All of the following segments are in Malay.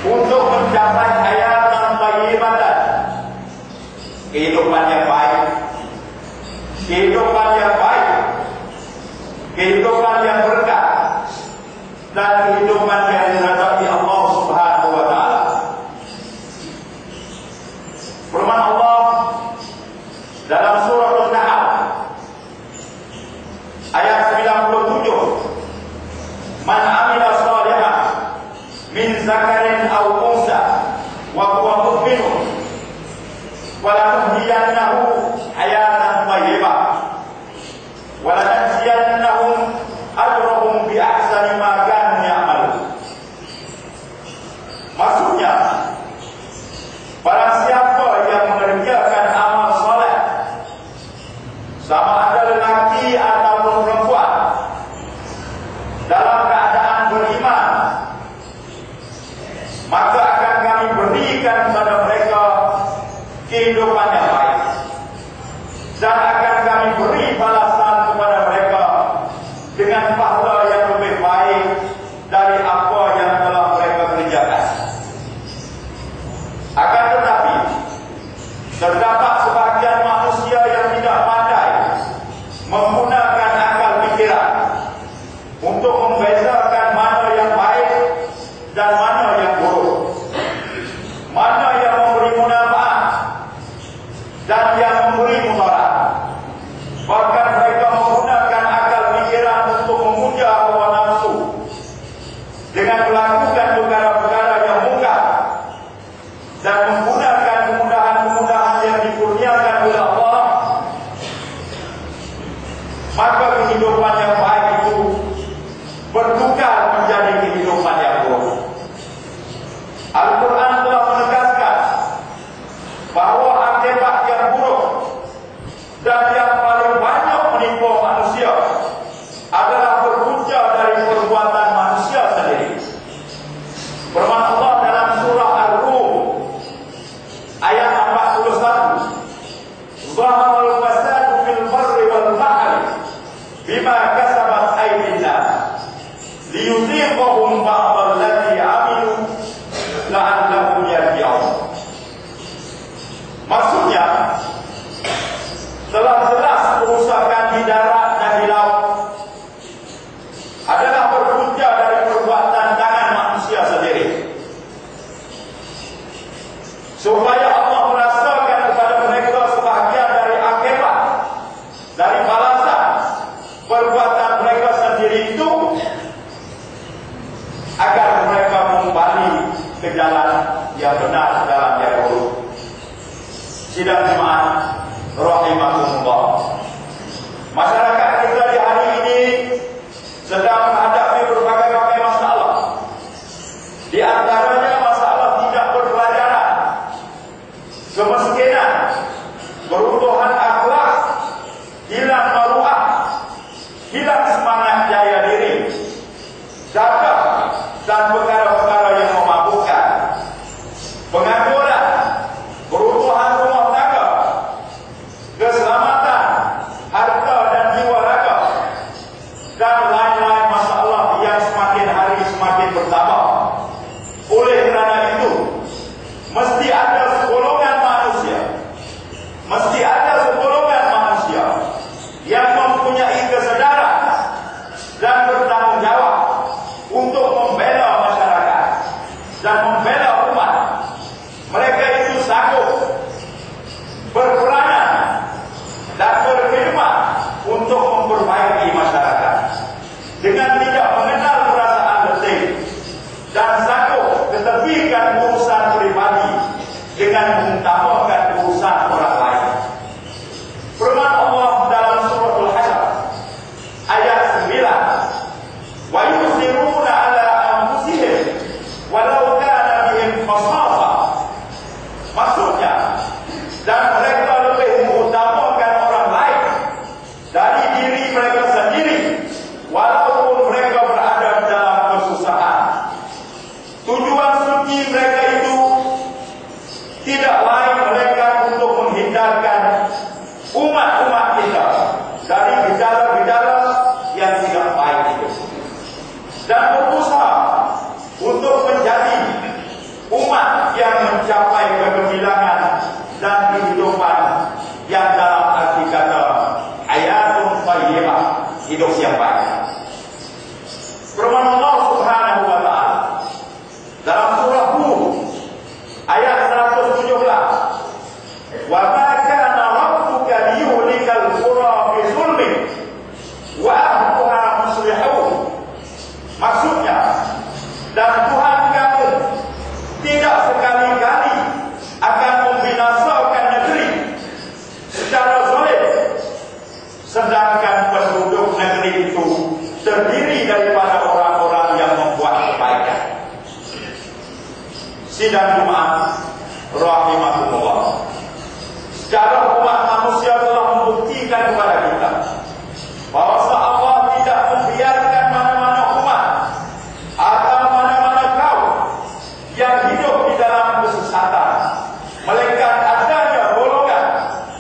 untuk mencapai hayatan thayyibatan, kehidupan yang baik, kehidupan yang baik, kehidupan yang berkah, dan kehidupan yang diridhai Allah Subhanahu wa taala. Firman Allah dalam surah An-Nahl ayat 97, "Man 'amila shalihan min zakarin aw unsa wa huwa mu'minun wa lanuhyiyannahu hayatan thayyibah wa lanajziyannahum ajrahum bi ahsani ma kanu ya'malun." Maksudnya, barang siapa yang mengerjakan amal soleh, sama ada lelaki ataupun perempuan, dalam keadaan beriman, maka akan kami berikan kepada mereka kehidupan yang baik, dan akan kami beri balasan kepada mereka dengan pahala yang lebih baik dari apa yang telah mereka kerjakan. Akan tetapi, terdapat sebahagian manusia yang tidak pandai menggunakan akal pikiran untuk membezakan mana yang baik dan mana yang buruk, mana yang memberi manfaat dan yang memberi mudarat. Bahkan mereka menggunakan akal pikiran untuk memuja hawa nafsu dengan melakukan perkara-perkara yang mungkar dan menggunakan kemudahan-kemudahan yang dikurniakan oleh Allah. Maka kehidupan yang baik itu bertukar menjadi kehidupan yang buruk. Al-Quran telah menegaskan bahawa akibat yang buruk dan yang paling banyak menimpa manusia adalah berpunca dari perbuatan manusia sendiri. Firman Allah dalam surah Ar-Rum ayat 41, "Zaharal fasadu fil barri wal bahri bima kasabat aydin nas liyudhiqahum ba'dal ladzi 'amilu la'allahum yarji'un." Maksudnya, telah jelas kerusakan di darat dan di laut adalah berpunca dari perbuatan tangan manusia sendiri, supaya Allah merasakan kepada mereka sebahagian dari akibat, dari balasan perbuatan mereka sendiri itu, agar mereka kembali ke jalan yang benar, jalan yang lurus. Sidang jemaah rahimakumullah, masyarakat kita di hari ini sedang menghadapi berbagai-bagai masalah. Di antaranya masalah tidak berpelajaran, kemiskinan, keruntuhan akhlak, hilang maruah, hilang semangat jaya diri, zakat dan perkara-perkara yang memabukkan, pengangguran, keruntuhan rumah tangga, keselamatan, harta dan jiwa raga, dan lain-lain masalah yang semakin hari semakin bertambah. Oleh kerana itu, mesti ada segolongan manusia, mesti ada segolongan manusia yang mempunyai kesedaran dan bertanggung jawab untuk membela masyarakat dan membela umat. Mereka itu sanggup berperanan dan berkhidmat untuk memperbaiki masyarakat dengan tidak mengenal perasaan letih, dan sanggup ketepikan urusan pribadi dengan mengutamakan urusan orang lain. Firman Allah dalam surah Al-Hasyr ayat 9, "Wa yusiruna ala anfusihim walau kana bihim khasasah." Maksudnya, dan mereka lebih mengutamakan orang lain dari diri mereka sendiri, walaupun mereka berada dalam kesusahan. Tujuan suci mereka itu tidak lain melainkan untuk menghindarkan umat-umat kita dari gejala-gejala yang tidak baik itu, dan berusaha untuk menjadi Sidang Jumat rahimakumullah. Secara umat manusia telah membuktikan kepada kita bahwa Allah tidak membiarkan mana-mana umat atau mana-mana kaum yang hidup di dalam kesesatan, melainkan adanya golongan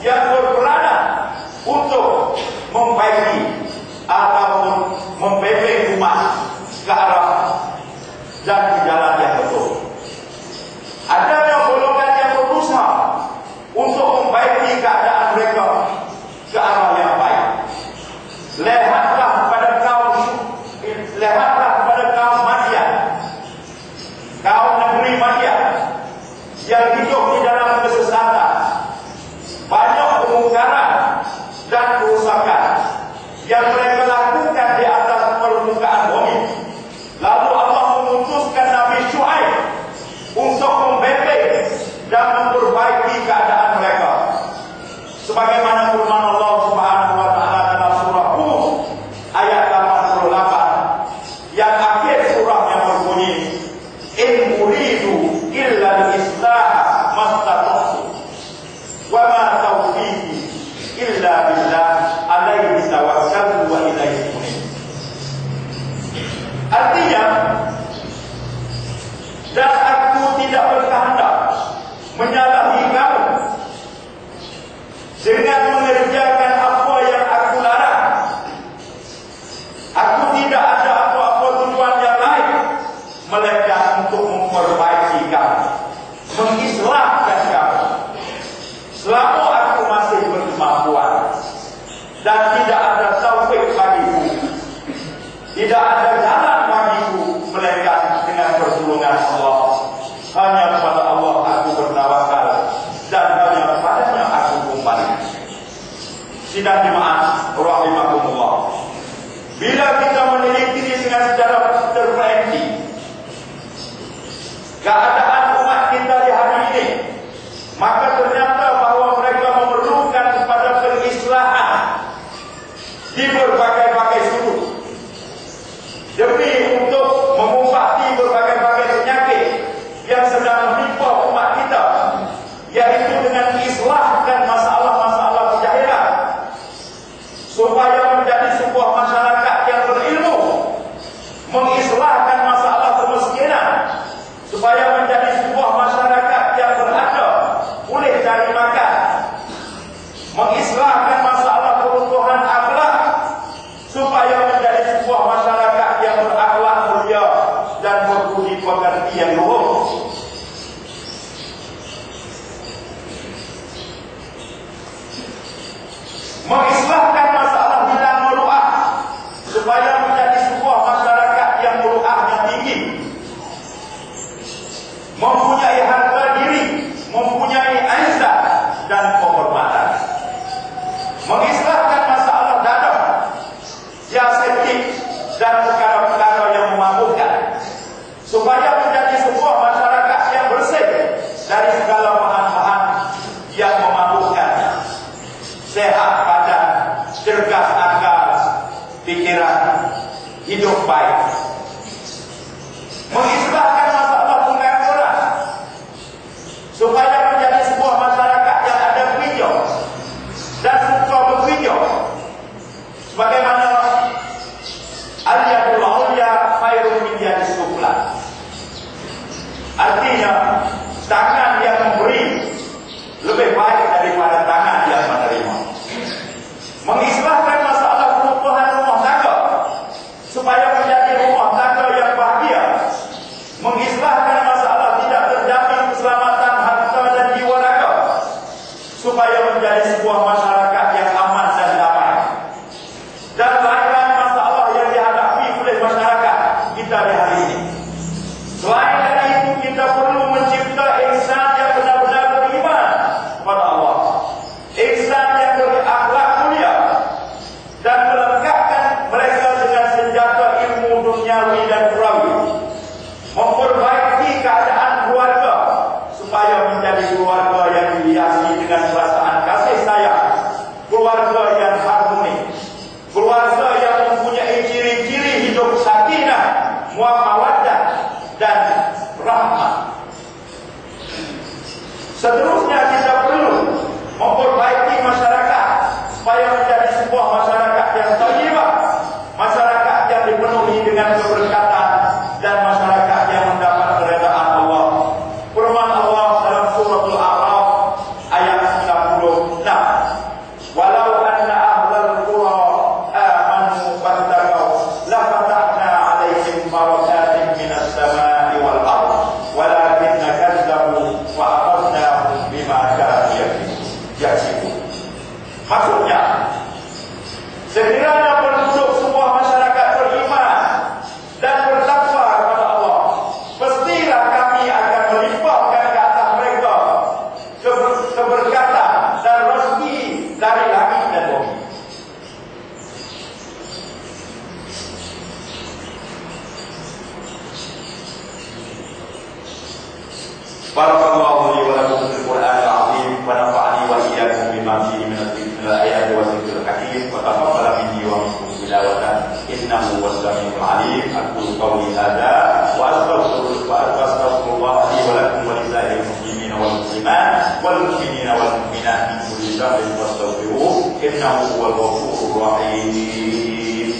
yang berperanan untuk membaiki ataupun membimbing umat ke arah dan ke jalan yang betul. Adanya golongan yang berusaha untuk membaiki keadaan mereka ke arah yang baik. Lihatlah kepada kaum Madian, kaum negeri Madian yang hidup di dalam kesesatan, banyak kemungkaran dan kerusakan yang mereka lakukan di atas permukaan bumi. Lalu Allah mengutuskan Nabi Syuaib untuk membimbing dan memperbaiki keadaan mereka. Sebagaimana firman Allah Subhanahu wa taala dalam surah Hud ayat 88 yang akhir surahnya berbunyi, in uridu illa al-islah mastata'tu wa ma taufiqi illa billah alaihi tawakkaltu wa ilaihi unib. Artinya, dan aku tidak berkehendak menyalahi kamu dengan mengerjakan apa yang aku larang. Aku tidak ada apa-apa tujuan yang lain melainkan untuk memperbaiki kamu, mengislahkan kamu selama aku masih berkemampuan. Dan tidak ada taufik bagiku, tidak ada jalan bagiku melainkan dengan pertolongan Allah. Hanya kepada Allah aku bertawakal dan hanya kepadanya aku kembali. Sidang jemaah rahimakumullah. Bila kita meneliti dengan secara terperinci keadaan umat kita di hari ini, maka ternyata bahawa mereka memerlukan kepada pengislahan di berbagai-bagai sudut demi untuk mengubati berbagai-bagai penyakit yang sedang menimpa umat kita, yaitu dengan mengislahkan masalah-masalah kejahilan supaya menjadi sebuah masyarakat yang berilmu, mengislahkan masalah kemiskinan supaya menjadi sebuah masyarakat yang berada boleh cari makan, mengislahkan masalah keruntuhan akhlak supaya menjadi sebuah masyarakat yang berakhlak mulia dan berbudi pekerti yang luhur. Mengislahkan masalah hilang muruah supaya menjadi sebuah masyarakat yang muruahnya tinggi, mempunyai harga diri, mempunyai aizat dan penghormatan. Mengislahkan masalah dadah, siasat dan perkara-perkara yang memabukkan supaya menjadi sebuah masyarakat yang bersih dari segala bahan-bahan yang memabukkan, sehat badan, cergas akal, pikiran, hidup baik. Mengislahkan masalah pengangguran supaya menjadi sebuah masyarakat yang ada hijau dan suka berhijau, sebagaimana al-yadul ulya khairun min yadis sufla. Artinya, tangan yang memberi lebih baik daripada tangan yang menerima. Mengislahkan masalah kerukuhan rumah tangga supaya menjadi rumah tangga yang bahagia. Mengislahkan masalah tidak terjamin keselamatan harta dan jiwa raga supaya menjadi sebuah masyarakat yang aman dan damai. Dan lain-lain masalah yang dihadapi oleh masyarakat kita di hari ini. Selain dari itu, kita perlu mencipta insan yang benar-benar beriman kepada Allah. Barakallahu li wa lakum fil Qur'anil azim wa nafa'ani wa iyyakum bima fihi min al-ayati wa dhikril hakim wa taqabbal minni wa minkum tilawatan innahu was-sami'ul 'alim. Aqulu qawli hadza wa astaghfirullah li wa lakum wa lisa'iril muslimina wal muslimat wal mu'minina wal mu'minat min kulli dhanbin fastaghfiruhu innahu huwal ghafurur rahim.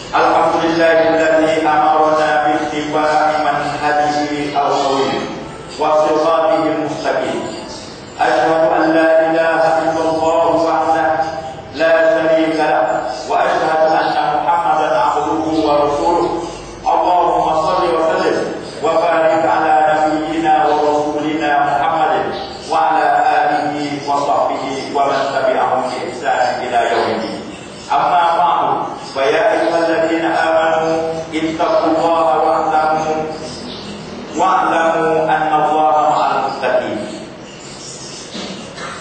Alhamdulillahilladzi amarna bittiba'i manhajihi al-qawim wa siratihi al-mustaqim. Asyhadu an la ilaha illallah wahdahu la syarika lahu wa asyhadu anna Muhammadan 'abduhu wa rasuluh. Allahumma shalli wa sallim wa barik ala nabiyyina wa rasulina Muhammadin wa ala alihi wa sahbihi wa man tabi'ahum bi ihsan ila yaumiddin. Amma ba'du, fa ya ayyuhalladzina amanu ittaqullaha wa'lamu anna Allaha ma'al muttaqin.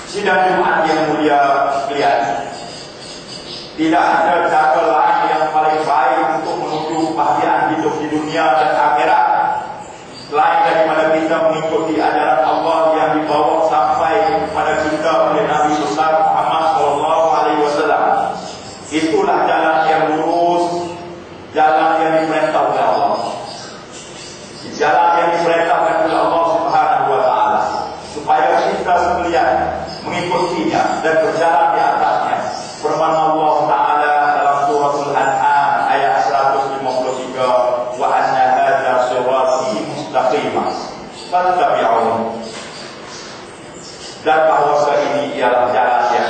Sidang Jumat yang mulia sekalian, tidak ada cara lain yang paling baik untuk menuju kebahagiaan hidup di dunia dan akhirat selain daripada kita mengikuti ajaran Allah yang dibawa sampai kepada kita oleh Nabi besar Muhammad SAW. Itulah jalan yang lurus, jalan yang diperintah oleh Allah, jalan yang diperintahkan oleh Allah Subhanahu wa Ta'ala, supaya kita sekalian mengikutinya dan berjalan di atasnya. Firman Allah Ta'ala dalam suratul An'am ayat 153, wa anna hadza sirati mustaqimah fattabi'uhu. Dan bahwa ini ialah jalanku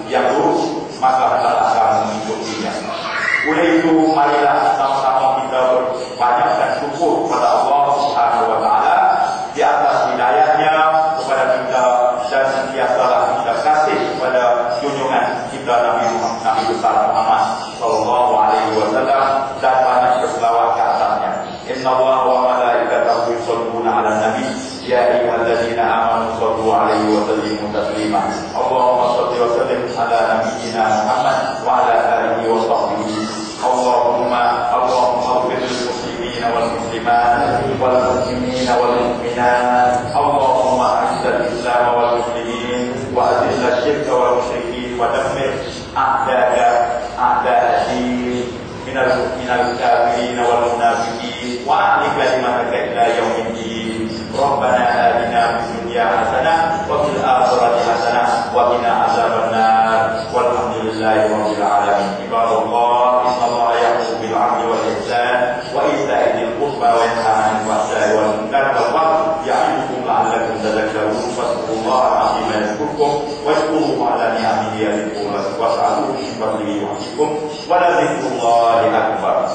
yang lurus, maka hendaklah kamu mengikutinya. Oleh itu, marilah sama-sama kita berbanyakkan syukur kepada Allah Subhanahu wa Ta'ala di atas hidayahnya kepada kita, dan sentiasalah kita kasih kepada junjungan kita Nabi besar Muhammad sallallahu alaihi wasallam, dan banyak berselawat ke atasnya. Innallaha wa malaikatahu yusholluna 'alan nabi ya ayyuhalladzina amanu shallu 'alaihi wa sallimu taslima. Allahumma shalli wa sallim ala nabiyyina Muhammad wa ala alihi wa sahbihi. Allahumma ighfir lil muslimina wal muslimat wal mu'minina wal mu'minat. Allahumma a'izz al-islam wal muslimin wa adhill asy-syirka wal musyrikin wa dammir a'da'ad-din minal kafirin wal munafiqin wa a'li kalimataka ila yaumiddin. Rabbana atina fid dunya hasanah wa fil akhirati hasanah wa qina azabannar. Walhamdulillahi rabbil alamin. Ibadallah, innallaha ya'muru bil 'adli wal ihsan wa ita'i dzil qurba wa yanha 'anil fahsya'i wal munkari wal baghi ya'idukum la'allakum tadhakkarun. Fadhkurullaha al-'azima yadhkurkum washkuruhu 'ala ni'amihi yazidkum was'aluhu min fadlihi yu'tikum wa la dzikrullahi akbar.